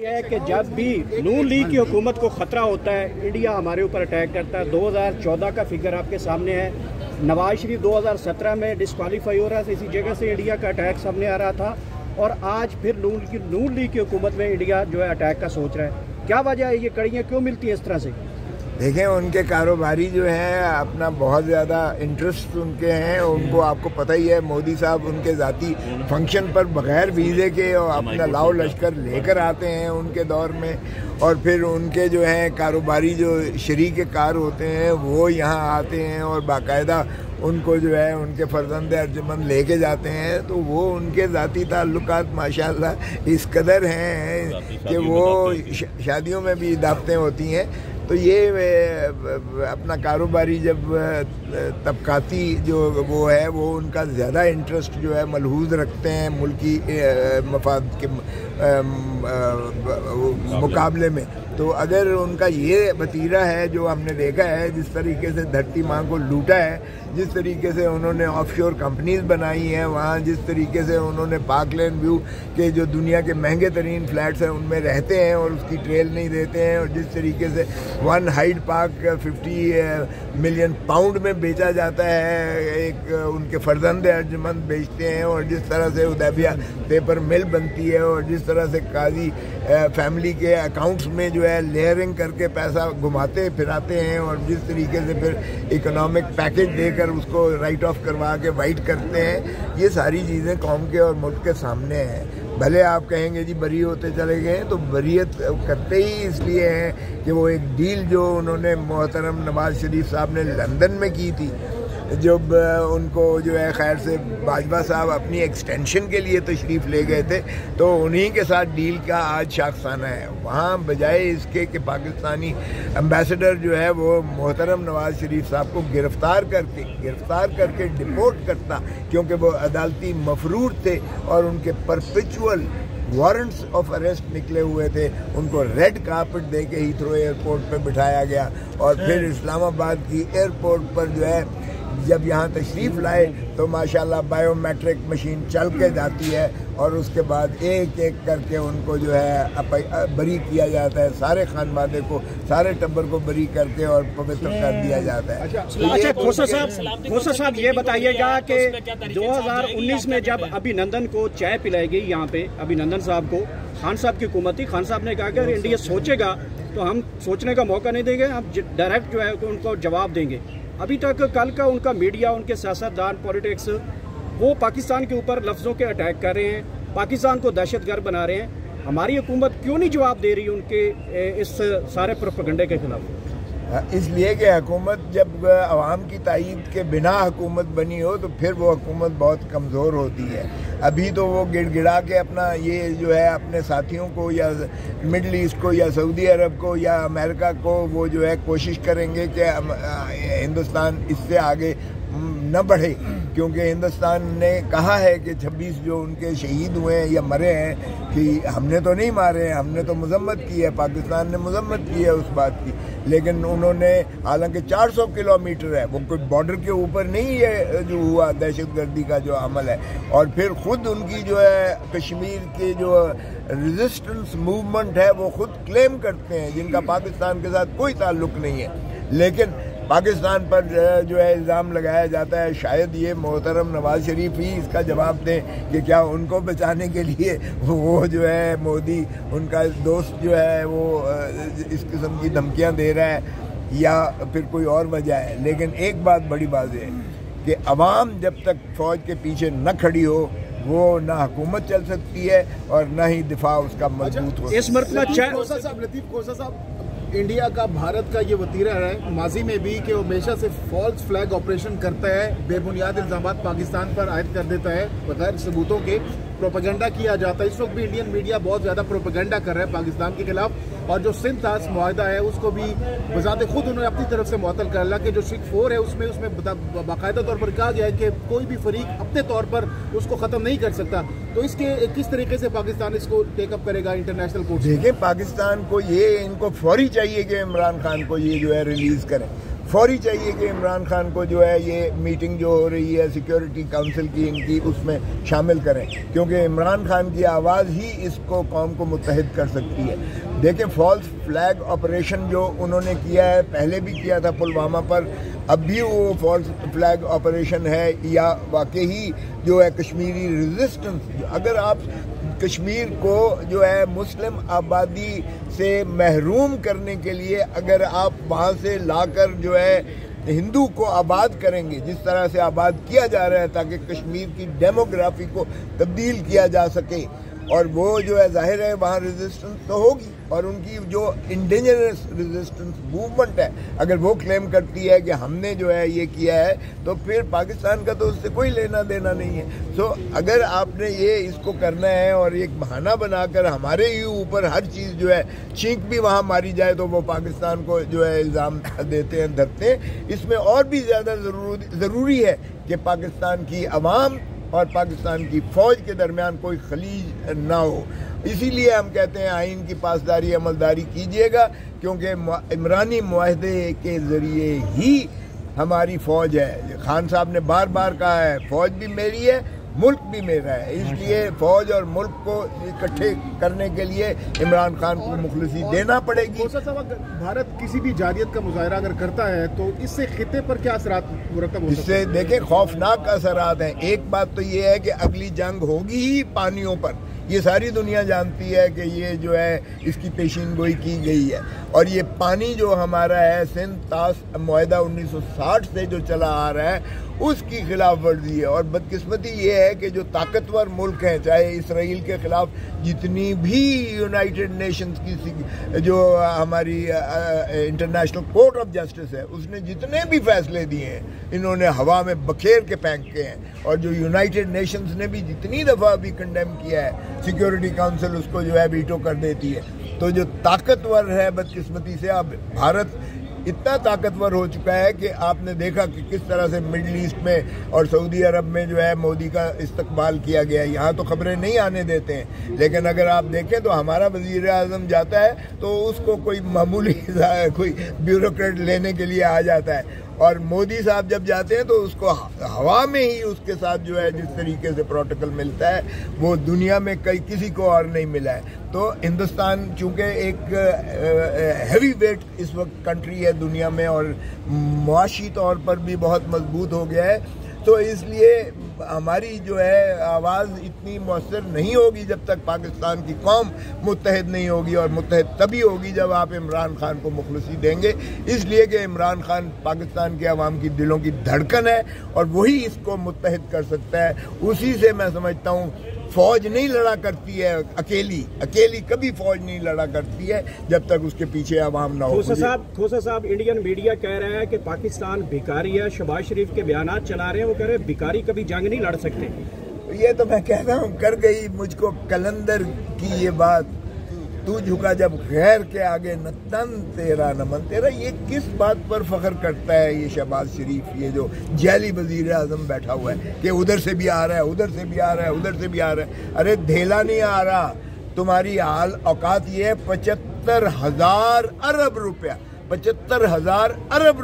ہے کہ جب بھی نون لیگ کی حکومت کو خطرہ ہوتا ہے انڈیا ہمارے اوپر اٹیک کرتا ہے. 2014 کا فگر آپ کے سامنے ہے. نواز شریف 2017 میں ڈسکوالیفائی ہو رہا تھا, اسی جگہ سے انڈیا کا اٹیک سامنے آ رہا تھا, اور آج پھر نون لیگ کی حکومت میں انڈیا جو ہے اٹیک کا سوچ رہا ہے. کیا وجہ ہے, یہ کڑیاں کیوں ملتی ہیں اس طرح سے؟ دیکھیں, ان کے کاروباری جو ہیں اپنا بہت زیادہ انٹرسٹ ان کے ہیں. ان کو آپ کو پتہ ہی ہے, مودی صاحب ان کے ذاتی فنکشن پر بغیر ویزے کے اپنا لاؤ لشکر لے کر آتے ہیں ان کے دور میں, اور پھر ان کے جو ہیں کاروباری جو شریک کار ہوتے ہیں وہ یہاں آتے ہیں اور باقاعدہ ان کو جو ہے ان کے فرزند ارجمند لے کے جاتے ہیں. تو وہ ان کے ذاتی تعلقات ماشاءاللہ اس قدر ہیں کہ وہ شادیوں میں بھی دعوتیں ہوتی ہیں. تو یہ اپنا کاروباری جب طبقاتی جو وہ ہے وہ ان کا زیادہ انٹرسٹ جو ہے ملحوظ رکھتے ہیں ملکی مفاد کے مقابلے میں, تو اگر ان کا یہ وتیرہ ہے جو ہم نے دیکھا ہے, جس طریقے سے دھرتی ماں کو لوٹا ہے, جس طریقے سے انہوں نے آف شور کمپنیز بنائی ہیں وہاں, جس طریقے سے انہوں نے پارک لین ویو کے جو دنیا کے مہنگے ترین فلیٹس ہیں ان میں رہتے ہیں اور اس کی ٹریل نہیں دیتے ہیں, اور جس طریقے سے one Hyde park 50 million pound میں بیچا جاتا ہے, ایک ان کے فرزند ارجمند بیچتے ہیں, اور جس طرح سے حدیبیہ پیپر مل بنتی ہے, اور جس طرح سے قاضی فیملی کے اکاؤنٹس میں جو ہے لیئرنگ کر کے پیسہ گھماتے پھراتے ہیں, اور جس طریقے سے پھر اکنامک پیکج دے کر اس کو رائٹ آف کروا کے وائٹ کرتے ہیں, یہ ساری چیزیں قوم کے اور ملک کے سامنے ہیں. بھلے آپ کہیں گے جی بری ہوتے چلے گئے ہیں, تو بریت کرتے ہی اس لیے ہیں کہ وہ ایک ڈیل جو انہوں نے محترم نواز شریف صاحب نے لندن میں کی تھی, جب ان کو جو ہے خیر سے باجوہ صاحب اپنی ایکسٹینشن کے لیے تشریف لے گئے تھے, تو انہی کے ساتھ ڈیل کا آج شاخسانہ ہے. وہاں بجائے اس کے کہ پاکستانی امبیسڈر جو ہے وہ محترم نواز شریف صاحب کو گرفتار کر کے ڈپورٹ کرتا, کیونکہ وہ عدالتی مفرور تھے اور ان کے پرپیچول وارنٹس آف اریسٹ نکلے ہوئے تھے, ان کو ریڈ کارپٹ دے کے ہیتھرو ایئرپورٹ پہ بٹھایا گیا, اور پھر اسلام آباد کی ایئرپورٹ پر جو ہے جب یہاں تشریف لائے تو ماشاءاللہ بائیو میٹرک مشین چل کے جاتی ہے, اور اس کے بعد ایک ایک کر کے ان کو جو ہے بری کیا جاتا ہے, سارے خانوادے کو, سارے ٹبر کو بری کر کے اور پوتر کر دیا جاتا ہے. اچھا کھوسا صاحب یہ بتائیے گا کہ 2019 میں جب ابھینندن کو چائے پلائی گئی یہاں پہ, ابھینندن صاحب کو, خان صاحب کی حکومت تھی, خان صاحب نے کہا کہ اگر انڈیا سوچے گا تو ہم سوچنے کا موقع نہیں دیں گے, ہم ڈائریکٹ جو ہے ان کو جواب دیں گے. ابھی تک کل کا ان کا میڈیا, ان کے سیاستدان, پولیٹکس, وہ پاکستان کے اوپر لفظوں کے اٹیک کر رہے ہیں, پاکستان کو دہشت گرد بنا رہے ہیں. ہماری حکومت کیوں نہیں جواب دے رہی ان کے اس سارے پروپیگنڈے کے خلاف؟ اس لیے کہ حکومت جب عوام کی تائید کے بنا حکومت بنی ہو تو پھر وہ حکومت بہت کمزور ہوتی ہے. ابھی تو وہ گڑ گڑا کے اپنا یہ جو ہے اپنے ساتھیوں کو یا مڈل ایسٹ کو یا سعودی عرب کو یا امریکہ کو وہ جو ہے کوشش کریں گے کہ ہندوستان اس سے آگے نہ بڑھے, کیونکہ ہندوستان نے کہا ہے کہ 26 جو ان کے شہید ہوئے ہیں یا مرے ہیں کہ ہم نے تو نہیں مارے ہیں, ہم نے تو مذمت کی ہے, پاکستان نے مذمت کی ہے اس بات کی, لیکن انہوں نے حالانکہ 400 کلومیٹر ہے, وہ کوئی بارڈر کے اوپر نہیں ہے جو ہوا دہشت گردی کا جو عمل ہے, اور پھر خود ان کی جو ہے کشمیر کے جو ریزسٹنس موومنٹ ہے وہ خود کلیم کرتے ہیں, جن کا پاکستان کے ساتھ کوئی تعلق نہیں ہے, لیکن پاکستان پر جو ہے الزام لگایا جاتا ہے. شاید یہ محترم نواز شریف ہی اس کا جواب دیں کہ کیا ان کو بچانے کے لیے وہ جو ہے مودی ان کا دوست جو ہے وہ اس قسم کی دھمکیاں دے رہا ہے, یا پھر کوئی اور وجہ ہے. لیکن ایک بات بڑی واضح ہے کہ عوام جب تک فوج کے پیچھے نہ کھڑی ہو وہ نہ حکومت چل سکتی ہے اور نہ ہی دفاع اس کا مضبوط ہو. اس مرتبہ لطیف کھوسا صاحب, انڈیا کا بھارت کا یہ وتیرہ ہے ماضی میں بھی کہ وہ ہمیشہ سے فالس فلیگ آپریشن کرتا ہے, بے بنیاد الزامات پاکستان پر عائد کر دیتا ہے, بغیر ثبوتوں کے پروپیگنڈا کیا جاتا ہے. اس وقت بھی انڈین میڈیا بہت زیادہ پروپیگنڈا کر رہا ہے پاکستان کے خلاف, اور جو سندھ طاس معاہدہ ہے اس کو بھی بذات خود انہوں نے اپنی طرف سے معطل کر لیا کہ جو شک 4 ہے اس میں باقاعدہ طور پر کہا گیا ہے کہ کوئی بھی فریق اپنے طور پر اس کو ختم نہیں کر سکتا. تو اس کے کس طریقے سے پاکستان اس کو ٹیک اپ کرے گا انٹرنیشنل کورٹ؟ دیکھیں, پاکستان کو یہ ان کو فوری چاہیے کہ عمران خان کو یہ جو ہے ریلیز کریں, فوری چاہیے کہ عمران خان کو جو ہے یہ میٹنگ جو ہو رہی ہے سیکیورٹی کونسل کی ان کی اس میں شامل کریں، کیونکہ عمران خان کی آواز ہی اس کو قوم کو متحد کر سکتی ہے۔ دیکھیں فالس فلیگ آپریشن جو انہوں نے کیا ہے، پہلے بھی کیا تھا پلوامہ پر، اب بھی وہ فالس فلیگ آپریشن ہے یا واقعی جو ہے کشمیری ریزسٹنس، اگر آپ کشمیر کو جو ہے مسلم آبادی سے محروم کرنے کے لیے اگر آپ وہاں سے لا کر جو ہے ہندو کو آباد کریں گے، جس طرح سے آباد کیا جا رہا ہے تاکہ کشمیر کی ڈیموگرافی کو تبدیل کیا جا سکے، اور وہ جو ہے ظاہر ہے وہاں ریزسٹنس تو ہوگی، اور ان کی جو انڈیجنس ریزسٹنس موومنٹ ہے اگر وہ کلیم کرتی ہے کہ ہم نے جو ہے یہ کیا ہے، تو پھر پاکستان کا تو اس سے کوئی لینا دینا نہیں ہے۔ سو اگر آپ نے یہ اس کو کرنا ہے اور ایک بہانہ بنا کر ہمارے ہی اوپر ہر چیز جو ہے چینک بھی وہاں ماری جائے تو وہ پاکستان کو جو ہے الزام دیتے ہیں دھرتے ہیں، اس میں اور بھی زیادہ ضروری ہے کہ پاکستان کی عوام اور پاکستان کی فوج کے درمیان کوئی خلیج نہ ہو۔ اسی لیے ہم کہتے ہیں آئین کی پاسداری عملداری کیجیے گا، کیونکہ عمرانی معاہدے کے ذریعے ہی ہماری فوج ہے۔ خان صاحب نے بار بار کہا ہے فوج بھی میری ہے، ملک بھی میرا ہے، اس لیے فوج اور ملک کو اکٹھے کرنے کے لیے عمران خان کو مخلصی دینا پڑے گی۔ صاحب بھارت کسی بھی جارحیت کا مظاہرہ اگر کرتا ہے تو اس سے خطے پر کیا اثرات مرتب ہو سکتے ہیں؟ اس سے دیکھیں خوفناک اثرات ہیں۔ ایک بات تو یہ ہے کہ اگلی جنگ ہوگی ہی پانیوں پر، یہ ساری دنیا جانتی ہے کہ یہ جو ہے اس کی پیشین گوئی کی گئی ہے، اور یہ پانی جو ہمارا ہے سندھ طاس معاہدہ 1960 سے جو چلا آ رہا ہے اس کی خلاف ورزی ہے، اور بدقسمتی یہ ہے کہ جو طاقتور ملک ہیں، چاہے اسرائیل کے خلاف جتنی بھی یونائٹڈ نیشنز کی جو ہماری انٹرنیشنل کورٹ آف جسٹس ہے اس نے جتنے بھی فیصلے دیے ہیں انہوں نے ہوا میں بکھیر کے پھینکے ہیں، اور جو یونائٹڈ نیشنز نے بھی جتنی دفعہ بھی کنڈیم کیا ہے سیکیورٹی کونسل اس کو جو ہے ویٹو کر دیتی ہے۔ تو جو طاقتور ہے بدقسمتی سے اب بھارت اتنا طاقتور ہو چکا ہے کہ آپ نے دیکھا کہ کس طرح سے مڈل ایسٹ میں اور سعودی عرب میں جو ہے مودی کا استقبال کیا گیا۔ یہاں تو خبریں نہیں آنے دیتے ہیں، لیکن اگر آپ دیکھیں تو ہمارا وزیر اعظم جاتا ہے تو اس کو کوئی معمولی کوئی بیوروکریٹ لینے کے لیے آ جاتا ہے، اور مودی صاحب جب جاتے ہیں تو اس کو ہوا میں ہی اس کے ساتھ جو ہے جس طریقے سے پروٹوکول ملتا ہے وہ دنیا میں کسی کو اور نہیں ملا ہے۔ تو ہندوستان چونکہ ایک ہیوی ویٹ اس وقت کنٹری ہے دنیا میں اور معاشی طور پر بھی بہت مضبوط ہو گیا ہے، تو اس لیے ہماری جو ہے آواز اتنی مؤثر نہیں ہوگی جب تک پاکستان کی قوم متحد نہیں ہوگی، اور متحد تبھی ہوگی جب آپ عمران خان کو مخلصی دیں گے، اس لیے کہ عمران خان پاکستان کے عوام کی دلوں کی دھڑکن ہے اور وہی اس کو متحد کر سکتا ہے۔ اسی سے میں سمجھتا ہوں فوج نہیں لڑا کرتی ہے اکیلی کبھی فوج نہیں لڑا کرتی ہے جب تک اس کے پیچھے عوام نہ ہو۔ کھوسا صاحب انڈین میڈیا کہہ رہا ہے کہ پاکستان بھکاری ہے، شہباز شریف کے بیانات چلا رہے ہیں، وہ کہہ رہے ہیں بھکاری کبھی جنگ نہیں لڑ سکتے۔ یہ تو میں کہتا ہوں کر گئی مجھ کو کلندر کی یہ بات، تو جھکا جب غیر کے آگے نہ تن تیرا نہ من تیرا۔ یہ کس بات پر فخر کرتا ہے یہ شہباز شریف، یہ جو جعلی وزیر اعظم بیٹھا ہوا ہے کہ ادھر سے بھی آ رہا ہے ادھر سے بھی آ رہا ہے ادھر سے بھی آ رہا ہے؟ ارے دھیلا نہیں آ رہا، تمہاری حال اوقات یہ ہے 75,000 ارب روپیہ 75,000 ارب